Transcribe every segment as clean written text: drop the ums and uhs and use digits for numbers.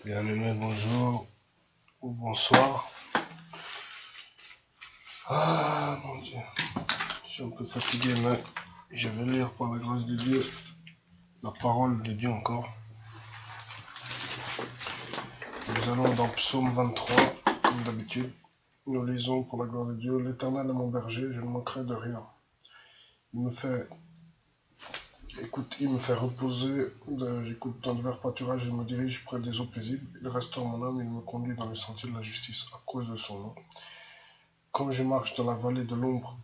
Bien-aimé, bonjour ou bonsoir. Ah mon Dieu, je suis un peu fatigué, mais je vais lire par la grâce de Dieu la parole de Dieu encore. Nous allons dans Psaume 23, comme d'habitude. Nous lisons pour la gloire de Dieu. L'Éternel est mon berger, je ne manquerai de rien. Il me fait reposer, j'écoute dans de verts pâturages, il me dirige près des eaux paisibles. Il restaure mon âme, il me conduit dans les sentiers de la justice à cause de son nom. Quand je marche dans la vallée de l'ombre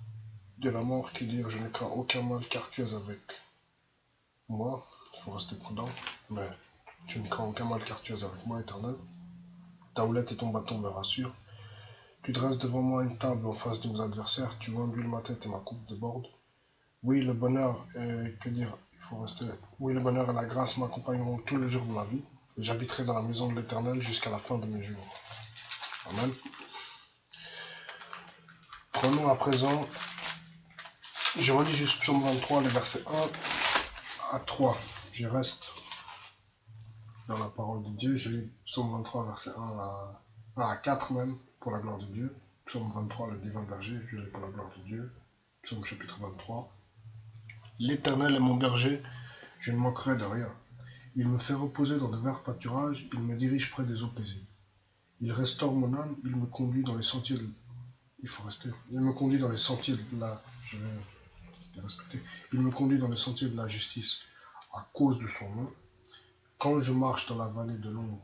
de la mort, qui dire je ne crains aucun mal car tu es avec moi. Il faut rester prudent, mais je ne crains aucun mal car tu es avec moi, Éternel. Ta houlette et ton bâton me rassurent. Tu dresses devant moi une table en face de mes adversaires, tu ondules ma tête et ma coupe déborde. Oui, le bonheur et que dire, il faut rester. Oui, le bonheur et la grâce m'accompagneront tous les jours de ma vie, et j'habiterai dans la maison de l'Éternel jusqu'à la fin de mes jours. Amen. Prenons à présent, je relis juste Psaume 23, les versets 1 à 3. Je reste dans la parole de Dieu. Je lis Psaume 23, verset 1 à 4 même, pour la gloire de Dieu. Psaume 23, le divin berger, je lis pour la gloire de Dieu. Psaume chapitre 23. L'Éternel est mon berger, je ne manquerai de rien. Il me fait reposer dans de verts pâturages, il me dirige près des eaux paisibles. Il restaure mon âme, il me conduit dans les sentiers de... Il faut rester. Il me conduit dans les sentiers de la... Je vais les respecter. Il me conduit dans les sentiers de la justice à cause de son nom. Quand je marche dans la vallée de l'ombre,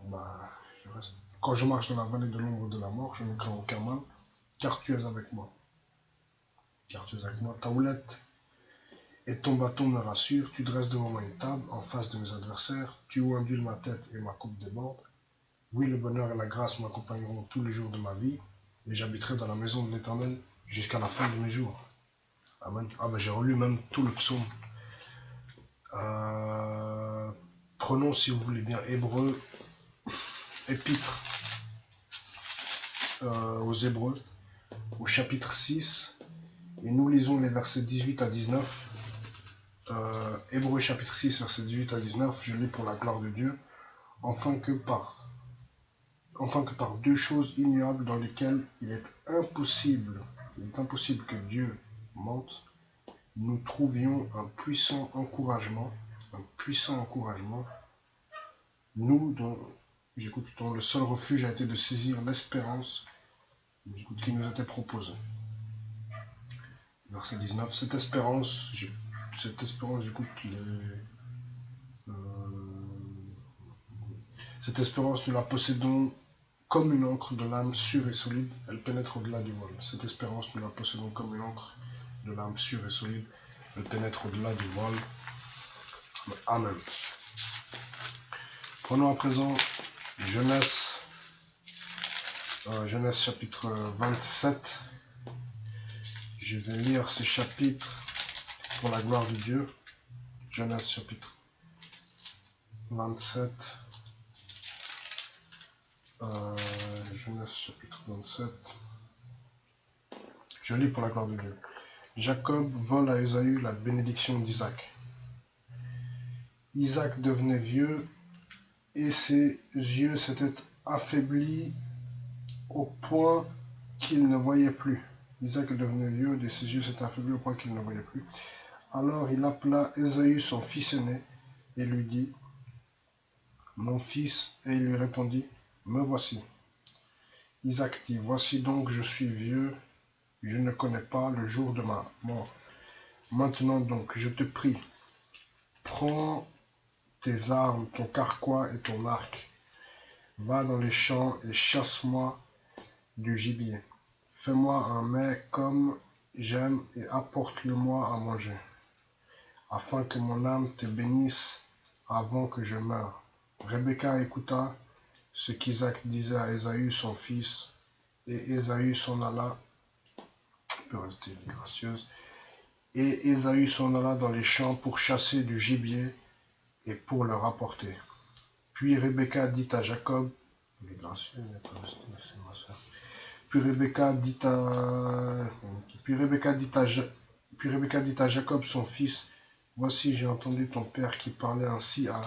je reste. Quand je marche dans la vallée de l'ombre de la mort, je ne crains aucun mal, car tu es avec moi. Car tu es avec moi. Ta houlette et ton bâton me rassurent. Tu dresses devant moi une table en face de mes adversaires. Tu ondules ma tête et ma coupe déborde. Oui, le bonheur et la grâce m'accompagneront tous les jours de ma vie, et j'habiterai dans la maison de l'Éternel jusqu'à la fin de mes jours. Amen. Ah ben j'ai relu même tout le psaume. Prenons, si vous voulez bien, Hébreux, Épître aux Hébreux, au chapitre 6, et nous lisons les versets 18 à 19. Hébreux chapitre 6, versets 18 à 19, je lis pour la gloire de Dieu, enfin que par deux choses ignorables dans lesquelles il est impossible que Dieu mente, nous trouvions un puissant encouragement, nous dont le seul refuge a été de saisir l'espérance qui nous était proposée. Verset 19, cette espérance, nous la possédons comme une encre de l'âme sûre et solide, elle pénètre au-delà du voile. Cette espérance, nous la possédons comme une encre de l'âme sûre et solide, elle pénètre au-delà du voile. Amen. Prenons à présent Genèse chapitre 27. Je vais lire ce chapitre pour la gloire de Dieu. Genèse chapitre 27. Genèse chapitre 27. Je lis pour la gloire de Dieu. Jacob vole à Ésaü la bénédiction d'Isaac. Isaac devenait vieux et ses yeux s'étaient affaiblis au point qu'il ne voyait plus. Isaac devenait vieux et ses yeux s'étaient affaiblis au point qu'il ne voyait plus. Alors il appela Ésaü son fils aîné et lui dit, mon fils, et il lui répondit, me voici. Isaac dit, voici donc je suis vieux, je ne connais pas le jour de ma mort. Maintenant donc, je te prie, prends tes armes, ton carquois et ton arc. Va dans les champs et chasse-moi du gibier. Fais-moi un mets comme j'aime et apporte-le-moi à manger, afin que mon âme te bénisse avant que je meure. Rebecca écouta ce qu'Isaac disait à Ésaü son fils, et Ésaü s'en alla. Peut rester gracieuse. Et Ésaü s'en alla dans les champs pour chasser du gibier et pour le rapporter. Puis Rebecca dit à Jacob, Puis Rebecca dit à Jacob son fils, voici j'ai entendu ton père qui parlait ainsi à,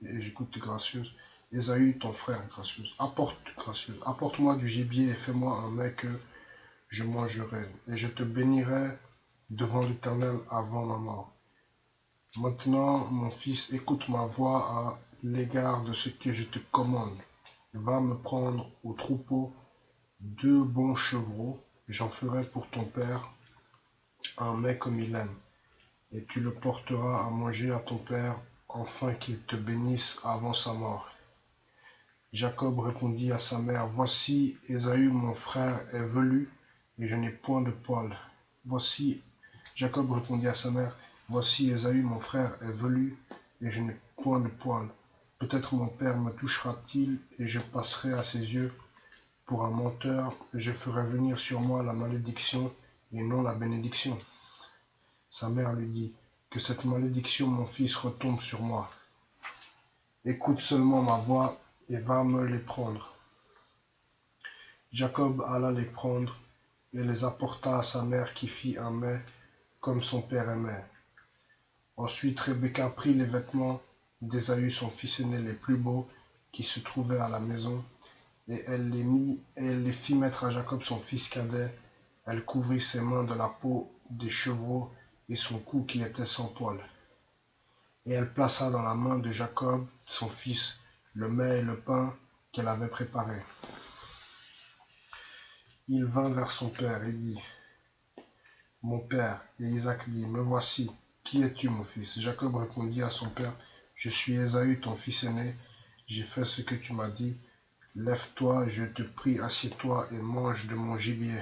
et j'écoute gracieuse, Ésaü, ton frère, gracieuse, apporte-moi du gibier et fais-moi un mets que je mangerai, et je te bénirai devant l'Éternel avant ma mort. Maintenant, mon fils, écoute ma voix à l'égard de ce que je te commande. Va me prendre au troupeau 2 bons chevreaux, j'en ferai pour ton père un mets comme il aime, et tu le porteras à manger à ton père, afin qu'il te bénisse avant sa mort. Jacob répondit à sa mère, voici Ésaü mon frère est velu, et je n'ai point de poil. Jacob répondit à sa mère, voici Ésaü mon frère est velu, et je n'ai point de poil. Peut-être mon père me touchera-t-il, et je passerai à ses yeux pour un menteur, je ferai venir sur moi la malédiction, et non la bénédiction. Sa mère lui dit, que cette malédiction, mon fils, retombe sur moi. Écoute seulement ma voix, et va me les prendre. Jacob alla les prendre, et les apporta à sa mère qui fit un mets, comme son père aimait. Ensuite Rebecca prit les vêtements d'Ésaü son fils aîné les plus beaux, qui se trouvaient à la maison, et elle les fit mettre à Jacob son fils cadet. Elle couvrit ses mains de la peau des chevreaux, et son cou qui était sans poil. Et elle plaça dans la main de Jacob, son fils, le mets et le pain qu'elle avait préparés. Il vint vers son père et dit, mon père. Et Isaac dit, me voici. Qui es-tu, mon fils? Jacob répondit à son père, je suis Ésaü, ton fils aîné. J'ai fait ce que tu m'as dit. Lève-toi, je te prie, assieds-toi et mange de mon gibier,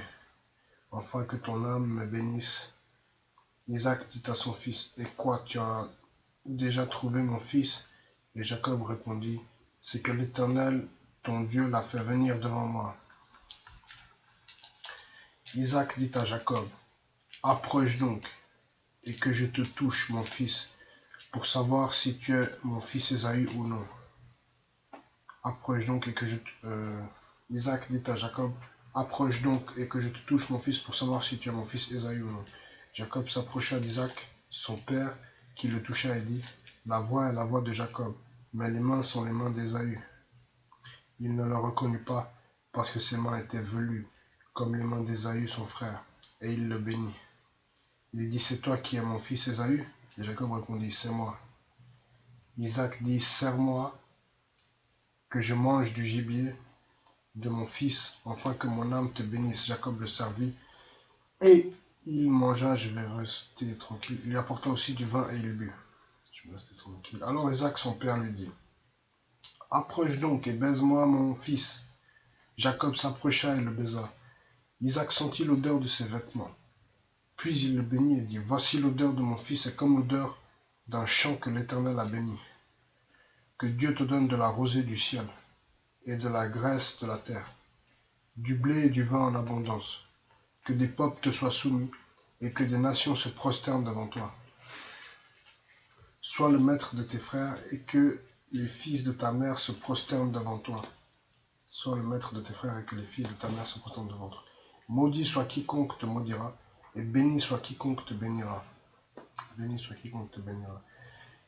afin que ton âme me bénisse. Isaac dit à son fils, et quoi, tu as déjà trouvé mon fils? Et Jacob répondit, c'est que l'Éternel, ton Dieu, l'a fait venir devant moi. Isaac dit à Jacob, approche donc, et que je te touche, mon fils, pour savoir si tu es mon fils Ésaü ou non. Approche donc et que Isaac dit à Jacob, approche donc et que je te touche, mon fils, pour savoir si tu es mon fils Ésaü ou non. Jacob s'approcha d'Isaac, son père, qui le toucha et dit, la voix est la voix de Jacob, mais les mains sont les mains d'Ésaü. Il ne le reconnut pas, parce que ses mains étaient velues, comme les mains d'Ésaü son frère, et il le bénit. Il dit, c'est toi qui es mon fils Ésaü? Et Jacob répondit, c'est moi. Isaac dit, serre-moi, que je mange du gibier de mon fils, afin que mon âme te bénisse. Jacob le servit, et il mangea, je vais rester tranquille. Il lui apporta aussi du vin et il but. Je vais rester tranquille. Alors Isaac, son père, lui dit, approche donc et baise-moi mon fils. Jacob s'approcha et le baisa. Isaac sentit l'odeur de ses vêtements. Puis il le bénit et dit, voici l'odeur de mon fils est comme l'odeur d'un champ que l'Éternel a béni. Que Dieu te donne de la rosée du ciel et de la graisse de la terre, du blé et du vin en abondance. Que des peuples te soient soumis et que des nations se prosternent devant toi. Sois le maître de tes frères et que les fils de ta mère se prosternent devant toi. Sois le maître de tes frères et que les fils de ta mère se prosternent devant toi. Maudit soit quiconque te maudira et béni soit quiconque te bénira. Béni soit quiconque te bénira.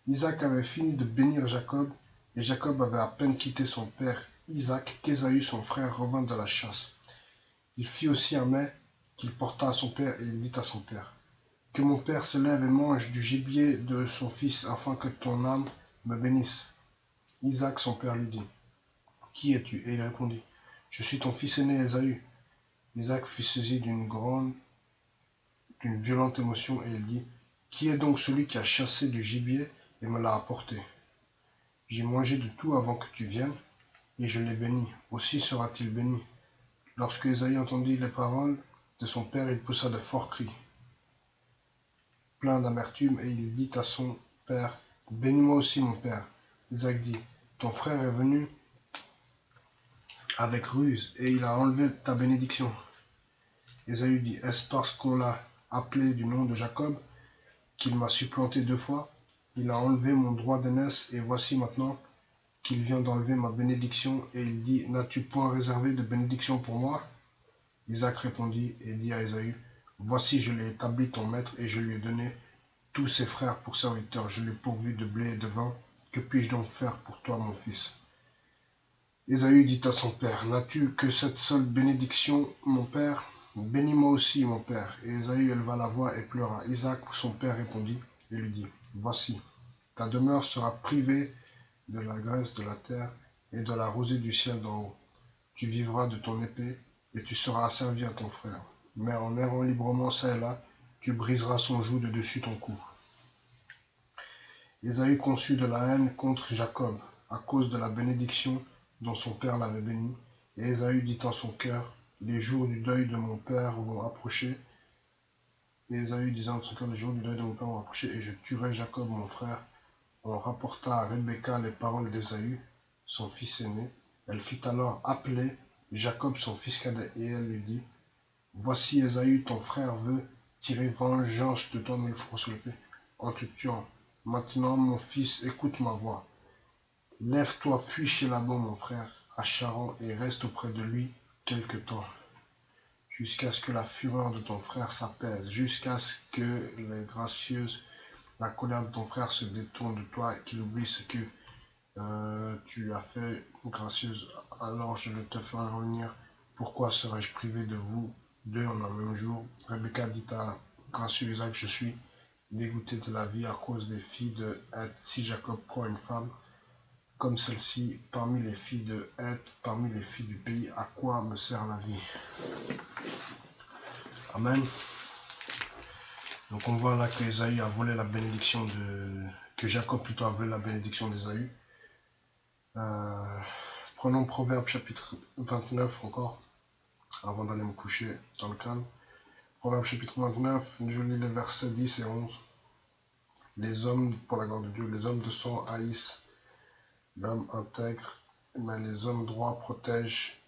Isaac avait fini de bénir Jacob, et Jacob avait à peine quitté son père Isaac qu'Ésaü son frère revint de la chasse. Il fit aussi un mets qu'il porta à son père, et il dit à son père, que mon père se lève et mange du gibier de son fils, afin que ton âme me bénisse. Isaac son père lui dit, qui es-tu? Et il répondit, je suis ton fils aîné Ésaü. Isaac fut saisi d'une violente émotion, et il dit, qui est donc celui qui a chassé du gibier et me l'a apporté? J'ai mangé de tout avant que tu viennes, et je l'ai béni. Aussi sera-t-il béni. Lorsque Ésaü entendit les paroles de son père, il poussa de forts cris, plein d'amertume, et il dit à son père, bénis-moi aussi, mon père. Isaac dit, ton frère est venu avec ruse, et il a enlevé ta bénédiction. Ésaü dit, est-ce parce qu'on l'a appelé du nom de Jacob qu'il m'a supplanté 2 fois? Il a enlevé mon droit d'aînesse, et voici maintenant qu'il vient d'enlever ma bénédiction, et il dit, n'as-tu point réservé de bénédiction pour moi? Isaac répondit et dit à Ésaü, voici je l'ai établi ton maître, et je lui ai donné tous ses frères pour serviteurs, je l'ai pourvu de blé et de vin, que puis-je donc faire pour toi, mon fils? Ésaü dit à son père, n'as-tu que cette seule bénédiction, mon père? Bénis-moi aussi, mon père. Et Ésaü éleva la voix et pleura. Isaac, son père, répondit et lui dit, voici, ta demeure sera privée de la graisse de la terre et de la rosée du ciel d'en haut. Tu vivras de ton épée et tu seras asservi à ton frère. Mais en errant librement ça et là, tu briseras son joug de dessus ton cou. Ésaü conçut de la haine contre Jacob, à cause de la bénédiction dont son père l'avait béni. Et Ésaü dit en son cœur, les jours du deuil de mon père vont approcher. Et Ésaü disait en son cœur, les jours du deuil de mon père vont approcher, et je tuerai Jacob mon frère. On rapporta à Rebecca les paroles d'Ésaü, son fils aîné. Elle fit alors appeler Jacob son fils cadet, et elle lui dit, voici Ésaü ton frère veut tirer vengeance de toi, mais le front sur l'épée, en te tuant. Maintenant, mon fils, écoute ma voix. Lève-toi, fuis chez Laban, mon frère, à Charan, et reste auprès de lui quelque temps, jusqu'à ce que la fureur de ton frère s'apaise, jusqu'à ce que la colère de ton frère se détourne de toi et qu'il oublie ce que tu as fait, gracieuse. Alors je le te ferai revenir. Pourquoi serais-je privé de vous deux en un même jour? Rebecca dit à gracieux Isaac, je suis dégoûté de la vie à cause des filles de Heth. Si Jacob prend une femme comme celle-ci parmi les filles de Heth, parmi les filles du pays, à quoi me sert la vie? Amen. Donc on voit là qu'Ésaü a volé la bénédiction que Jacob plutôt a volé la bénédiction d'Ésaü. Prenons Proverbe chapitre 29 encore, avant d'aller me coucher dans le calme. Proverbe chapitre 29, je lis les versets 10 et 11. Les hommes, pour la gloire de Dieu, les hommes de sang haïssent l'homme intègre, mais les hommes droits protègent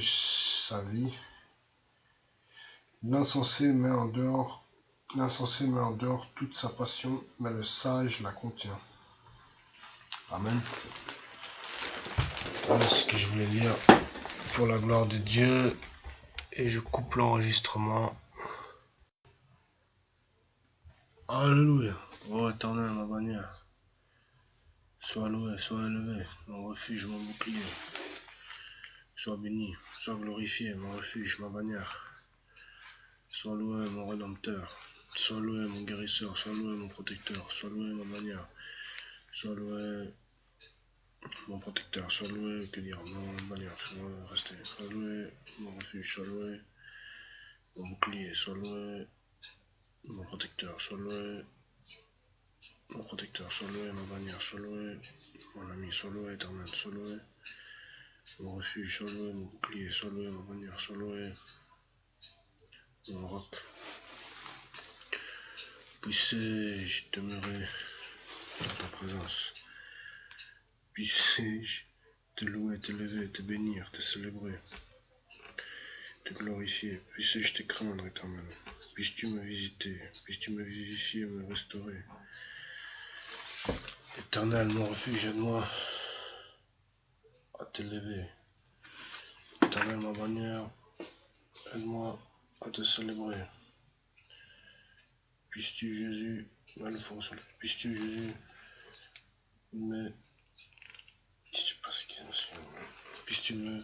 sa vie. L'insensé met en dehors toute sa passion, mais le sage la contient. Amen. Voilà ce que je voulais lire pour la gloire de Dieu. Et je coupe l'enregistrement. Alléluia. Oh éternel, ma bannière. Sois loué, sois élevé, mon refuge, mon bouclier. Sois béni, sois glorifié, mon refuge, ma bannière. Sois loué, mon rédempteur. Sois loué, mon guérisseur. Sois loué, mon protecteur. Sois loué, ma bannière. Sois loué, mon protecteur. Sois loué, que dire, mon bannière. Sois resté. Sois loué, mon refuge. Sois loué, mon bouclier. Sois loué, mon protecteur. Sois loué, mon protecteur. Sois loué, ma bannière. Sois loué, mon ami. Sois loué, éternel. Sois loué, mon refuge. Sois loué, mon bouclier. Sois loué, ma bannière. Sois loué, mon roc. Puissé-je demeurer dans ta présence. Puissé-je te louer, t'élever, te bénir, te célébrer, te glorifier. Puissé-je te craindre, éternel. Puisses-tu me visiter, puisses-tu me vivifier, me restaurer. Éternel, mon refuge, aide-moi à t'élever. Éternel, ma bannière, aide-moi à te célébrer. Puisses-tu, Jésus, puisses-tu, Jésus, mais puisses-tu me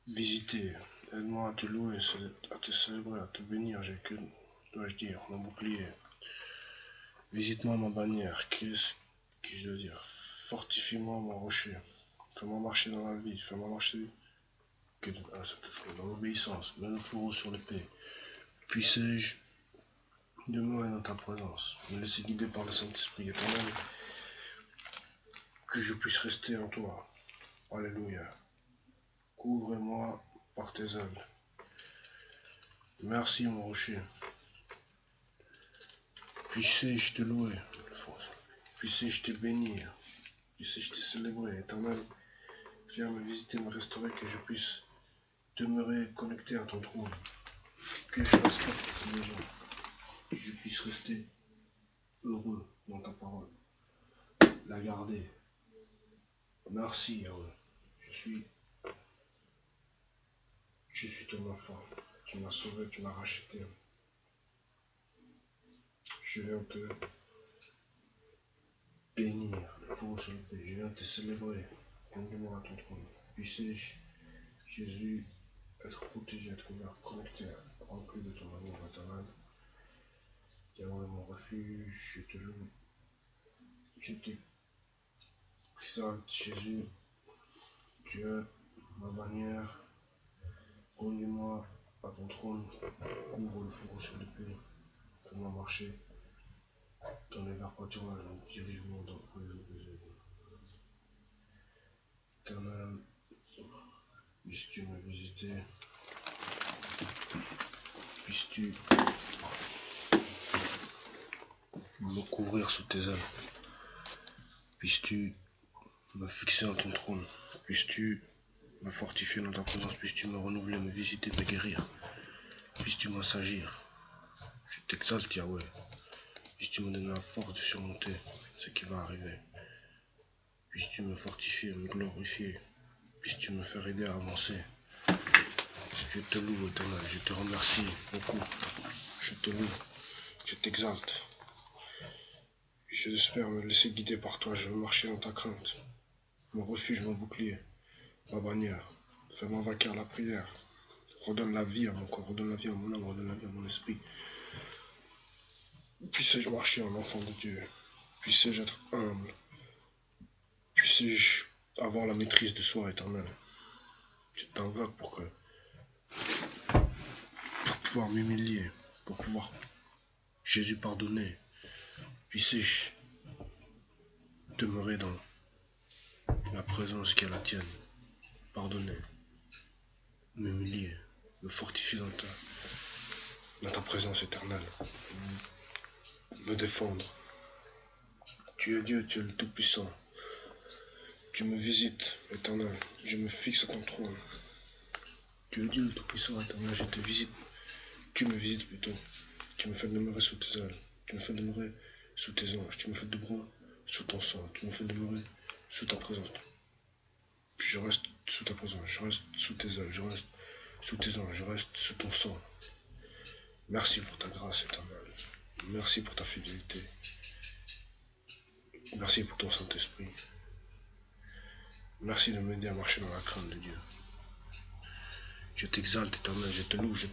visiter. Aide-moi à te louer, à te célébrer, à te bénir. J'ai que, dois-je dire, mon bouclier. Visite-moi ma bannière. Qu'est-ce que je dois dire? Fortifie-moi mon rocher. Fais-moi marcher dans la vie. Fais-moi marcher dans l'obéissance. Mets le fourreau sur l'épée. Puissé-je demeurer dans ta présence. Me laisser guider par le Saint-Esprit éternel. Que je puisse rester en toi. Alléluia. Couvre-moi par tes ailes. Merci mon rocher. Puissé-je te louer. Puissé-je te bénir. Puissé-je te célébrer. Éternel, viens me visiter, me restaurer, que je puisse demeurer connecté à ton trône. Que je respecte les gens. Que je puisse rester heureux dans ta parole. La garder. Merci, Yahweh. Je suis ton enfant. Tu m'as sauvé, tu m'as racheté. Je viens te bénir, le fourreau sur l'épée. Je viens te célébrer. conduis-moi à ton trône. Puisse Jésus être protégé, être ouvert, connecté, rempli de ton amour éternel. Yahweh, mon refuge, je te loue, je t'exalte, Jésus, Dieu, ma bannière, conduis-moi à ton trône, couvre le fourreau sur l'épée, fais-moi marcher dans les verts pâturages, dirige-moi dans les eaux des eaux. Éternel, puisses-tu me visiter, puisses-tu me couvrir sous tes ailes, puisses-tu me fixer en ton trône, puisses-tu me fortifier dans ta présence, puisses-tu me renouveler, me visiter, me guérir, puisses-tu m'assagir. Je t'exalte, Yahweh, puisses-tu me donner la force de surmonter ce qui va arriver, puisses-tu me fortifier, me glorifier, puisses-tu me faire aider à avancer. Je te loue, Éternel, je te remercie beaucoup, je te loue, je t'exalte. J'espère me laisser guider par toi, je veux marcher dans ta crainte. Mon refuge, mon bouclier, ma bannière. Fais-moi vainqueur la prière. Redonne la vie à mon corps, redonne la vie à mon âme, redonne la vie à mon esprit. Puisse-je marcher en enfant de Dieu. Puisse-je être humble. Puisse-je avoir la maîtrise de soi, Éternel. Je t'invoque pour pouvoir m'humilier, pour pouvoir Jésus pardonner. Puisse-je demeurer dans la présence qui est la tienne. Pardonner, m'humilier, me fortifier dans ta présence éternelle. Me défendre. Tu es Dieu, tu es le Tout-Puissant. Tu me visites, Éternel. Je me fixe à ton trône. Tu es Dieu, le Tout-Puissant, Éternel. Je te visite. Tu me visites plutôt. Tu me fais demeurer sous tes ailes. Tu me fais demeurer sous tes anges. Tu me fais demeurer sous ton sang. Tu me fais demeurer sous ta présence. Je reste sous ta présence. Je reste sous tes ailes. Je reste sous tes anges. Je reste sous ton sang. Merci pour ta grâce, Éternel. Merci pour ta fidélité. Merci pour ton Saint-Esprit. Merci de m'aider à marcher dans la crainte de Dieu. Je t'exalte, Éternel, je te loue, je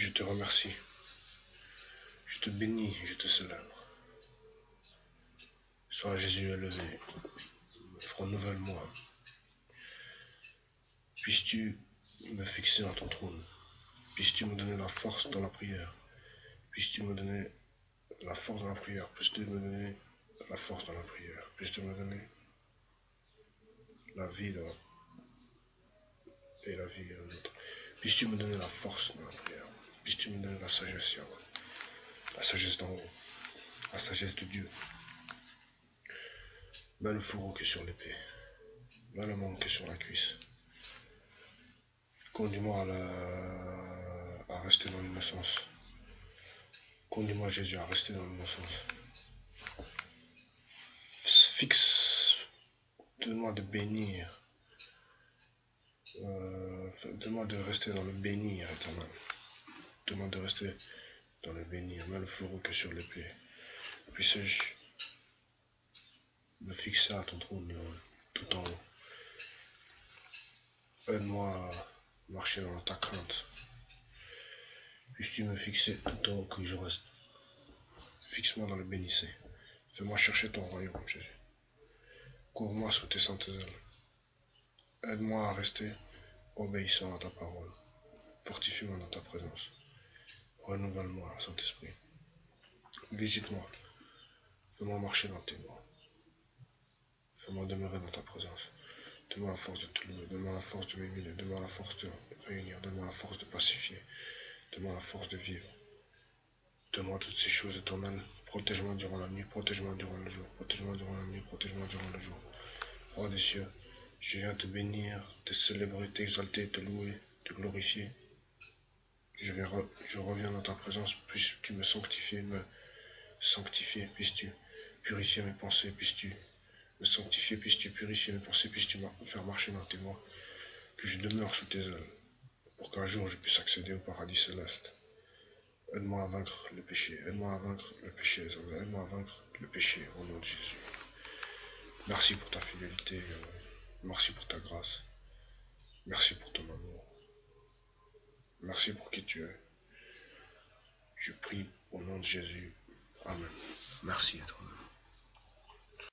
te remercie. Je te bénis, je te célèbre. Sois Jésus élevé. Renouvelle-moi. Puisses-tu me fixer dans ton trône. Puisses-tu me donner la force dans la prière. Puisses-tu me donner la force dans la prière. Puisses-tu me donner la force dans la prière. Puisses-tu me donner la vie et la vie à l'autre. Puisses-tu me donner la force dans la prière. Puisses-tu me donner la sagesse, Yahweh. La sagesse d'en haut. La sagesse de Dieu. Mets le fourreau que sur l'épée. Mets le manque que sur la cuisse. Conduis-moi à rester dans l'innocence. Conduis-moi, Jésus, à rester dans l'innocence. Fixe. Donne-moi de bénir. Donne-moi de rester dans le bénir, Éternel. Donne-moi de rester dans le bénir. Mets le fourreau que sur l'épée. Puisse-je me fixer à ton trône tout en haut. Aide-moi à marcher dans ta crainte. Puisses-tu me fixer tout en haut que je reste. Fixe-moi dans le bénissé. Fais-moi chercher ton royaume, Jésus. Couvre-moi sous tes saintes ailes. Aide-moi à rester obéissant à ta parole. Fortifie-moi dans ta présence. Renouvelle-moi, Saint-Esprit. Visite-moi. Fais-moi marcher dans tes voies. Fais-moi demeurer dans ta présence. Donne-moi la force de te louer. Donne-moi la force de m'émuler. Donne-moi la force de réunir. Donne-moi la force de pacifier. Donne-moi la force de vivre. Donne-moi toutes ces choses éternelles. Protège-moi durant la nuit. Protège-moi durant le jour. Protège-moi durant la nuit. Protège-moi durant le jour. Roi des cieux, je viens te bénir, te célébrer, t'exalter, te louer, te glorifier. Je reviens dans ta présence, puisses-tu me sanctifier, puisses-tu purifier mes pensées, puisses-tu me sanctifier, puisses-tu purifier mes pensées, puisses-tu me faire marcher dans tes voies, que je demeure sous tes ailes, pour qu'un jour je puisse accéder au paradis céleste. Aide-moi à vaincre le péché, aide-moi à vaincre le péché, aide-moi à vaincre le péché, au nom de Jésus. Merci pour ta fidélité, merci pour ta grâce, merci pour ton amour, merci pour qui tu es. Je prie au nom de Jésus. Amen. Merci, éternel.